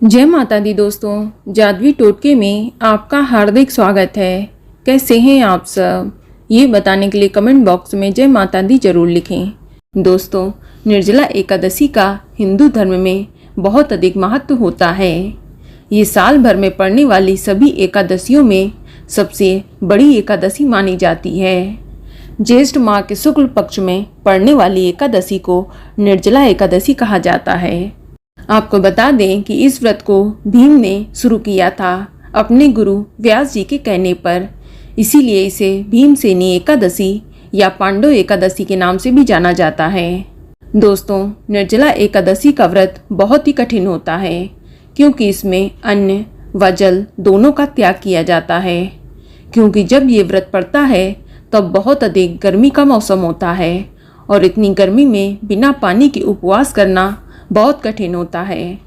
जय माता दी दोस्तों, जादुई टोटके में आपका हार्दिक स्वागत है। कैसे हैं आप सब? ये बताने के लिए कमेंट बॉक्स में जय माता दी जरूर लिखें। दोस्तों, निर्जला एकादशी का हिंदू धर्म में बहुत अधिक महत्व होता है। ये साल भर में पड़ने वाली सभी एकादशियों में सबसे बड़ी एकादशी मानी जाती है। ज्येष्ठ माह के शुक्ल पक्ष में पड़ने वाली एकादशी को निर्जला एकादशी कहा जाता है। आपको बता दें कि इस व्रत को भीम ने शुरू किया था अपने गुरु व्यास जी के कहने पर, इसीलिए इसे भीमसेनी एकादशी या पांडव एकादशी के नाम से भी जाना जाता है। दोस्तों, निर्जला एकादशी का व्रत बहुत ही कठिन होता है क्योंकि इसमें अन्न व जल दोनों का त्याग किया जाता है। क्योंकि जब ये व्रत पड़ता है तब बहुत अधिक गर्मी का मौसम होता है और इतनी गर्मी में बिना पानी के उपवास करना बहुत कठिन होता है।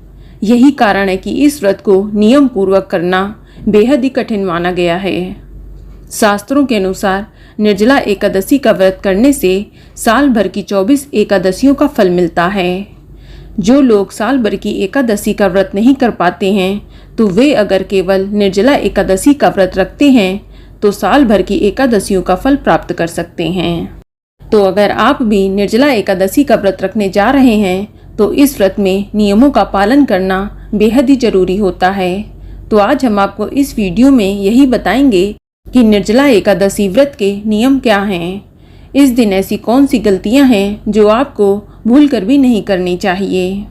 यही कारण है कि इस व्रत को नियम पूर्वक करना बेहद ही कठिन माना गया है। शास्त्रों के अनुसार निर्जला एकादशी का व्रत करने से साल भर की 24 एकादशियों का फल मिलता है। जो लोग साल भर की एकादशी का व्रत नहीं कर पाते हैं तो वे अगर केवल निर्जला एकादशी का व्रत रखते हैं तो साल भर की एकादशियों का फल प्राप्त कर सकते हैं। तो अगर आप भी निर्जला एकादशी का व्रत रखने जा रहे हैं तो इस व्रत में नियमों का पालन करना बेहद ही जरूरी होता है। तो आज हम आपको इस वीडियो में यही बताएंगे कि निर्जला एकादशी व्रत के नियम क्या हैं। इस दिन ऐसी कौन सी गलतियां हैं जो आपको भूल कर भी नहीं करनी चाहिए।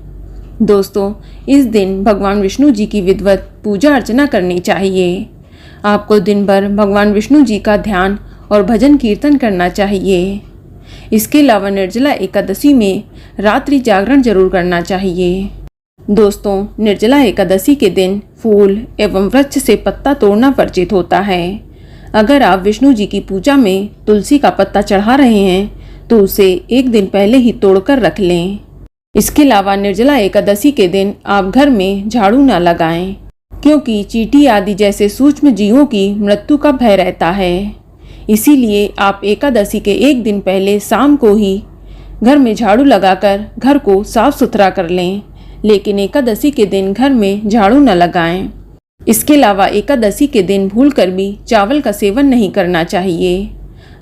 दोस्तों, इस दिन भगवान विष्णु जी की विधिवत पूजा अर्चना करनी चाहिए। आपको दिन भर भगवान विष्णु जी का ध्यान और भजन कीर्तन करना चाहिए। इसके अलावा निर्जला एकादशी में रात्रि जागरण जरूर करना चाहिए। दोस्तों, निर्जला एकादशी के दिन फूल एवं वृक्ष से पत्ता तोड़ना वर्जित होता है। अगर आप विष्णु जी की पूजा में तुलसी का पत्ता चढ़ा रहे हैं तो उसे एक दिन पहले ही तोड़कर रख लें। इसके अलावा निर्जला एकादशी के दिन आप घर में झाड़ू न लगाएं क्योंकि चींटी आदि जैसे सूक्ष्म जीवों की मृत्यु का भय रहता है। इसीलिए आप एकादशी के एक दिन पहले शाम को ही घर में झाड़ू लगाकर घर को साफ सुथरा कर लें, लेकिन एकादशी के दिन घर में झाड़ू न लगाएं। इसके अलावा एकादशी के दिन भूलकर भी चावल का सेवन नहीं करना चाहिए।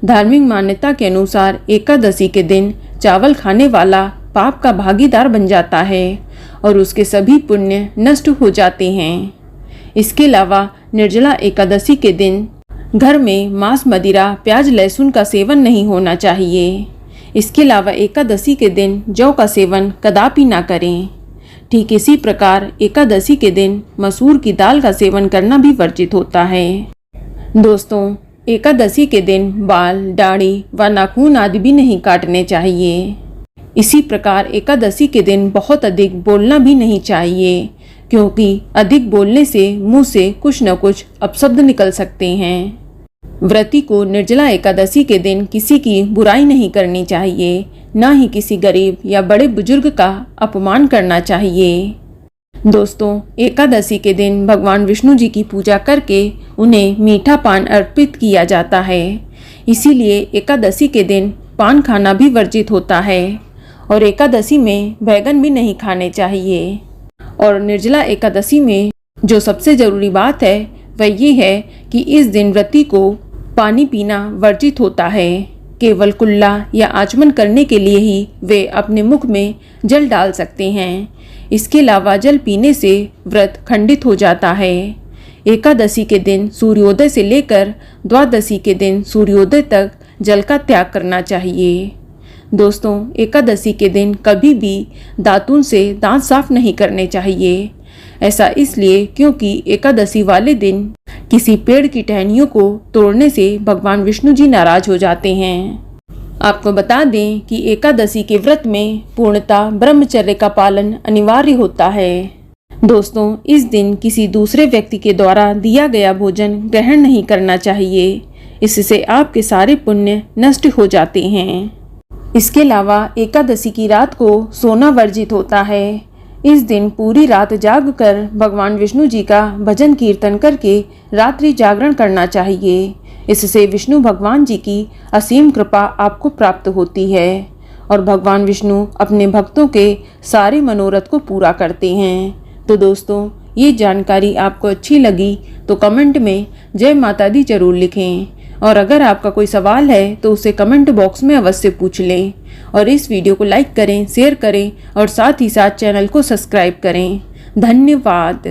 धार्मिक मान्यता के अनुसार एकादशी के दिन चावल खाने वाला पाप का भागीदार बन जाता है और उसके सभी पुण्य नष्ट हो जाते हैं। इसके अलावा निर्जला एकादशी के दिन घर में मांस मदिरा प्याज लहसुन का सेवन नहीं होना चाहिए। इसके अलावा एकादशी के दिन जौ का सेवन कदापि ना करें। ठीक इसी प्रकार एकादशी के दिन मसूर की दाल का सेवन करना भी वर्जित होता है। दोस्तों, एकादशी के दिन बाल, दाढ़ी व नाखून आदि भी नहीं काटने चाहिए। इसी प्रकार एकादशी के दिन बहुत अधिक बोलना भी नहीं चाहिए क्योंकि अधिक बोलने से मुंह से कुछ न कुछ अपशब्द निकल सकते हैं। व्रती को निर्जला एकादशी के दिन किसी की बुराई नहीं करनी चाहिए, न ही किसी गरीब या बड़े बुजुर्ग का अपमान करना चाहिए। दोस्तों, एकादशी के दिन भगवान विष्णु जी की पूजा करके उन्हें मीठा पान अर्पित किया जाता है। इसीलिए एकादशी के दिन पान खाना भी वर्जित होता है और एकादशी में बैगन भी नहीं खाने चाहिए। और निर्जला एकादशी में जो सबसे ज़रूरी बात है वह ये है कि इस दिन व्रती को पानी पीना वर्जित होता है। केवल कुल्ला या आचमन करने के लिए ही वे अपने मुख में जल डाल सकते हैं। इसके अलावा जल पीने से व्रत खंडित हो जाता है। एकादशी के दिन सूर्योदय से लेकर द्वादशी के दिन सूर्योदय तक जल का त्याग करना चाहिए। दोस्तों, एकादशी के दिन कभी भी दातून से दांत साफ नहीं करने चाहिए। ऐसा इसलिए क्योंकि एकादशी वाले दिन किसी पेड़ की टहनियों को तोड़ने से भगवान विष्णु जी नाराज हो जाते हैं। आपको बता दें कि एकादशी के व्रत में पूर्णतः ब्रह्मचर्य का पालन अनिवार्य होता है। दोस्तों, इस दिन किसी दूसरे व्यक्ति के द्वारा दिया गया भोजन ग्रहण नहीं करना चाहिए। इससे आपके सारे पुण्य नष्ट हो जाते हैं। इसके अलावा एकादशी की रात को सोना वर्जित होता है। इस दिन पूरी रात जागकर भगवान विष्णु जी का भजन कीर्तन करके रात्रि जागरण करना चाहिए। इससे विष्णु भगवान जी की असीम कृपा आपको प्राप्त होती है और भगवान विष्णु अपने भक्तों के सारे मनोरथ को पूरा करते हैं। तो दोस्तों, ये जानकारी आपको अच्छी लगी तो कमेंट में जय माता दी जरूर लिखें। और अगर आपका कोई सवाल है तो उसे कमेंट बॉक्स में अवश्य पूछ लें। और इस वीडियो को लाइक करें, शेयर करें और साथ ही साथ चैनल को सब्सक्राइब करें। धन्यवाद।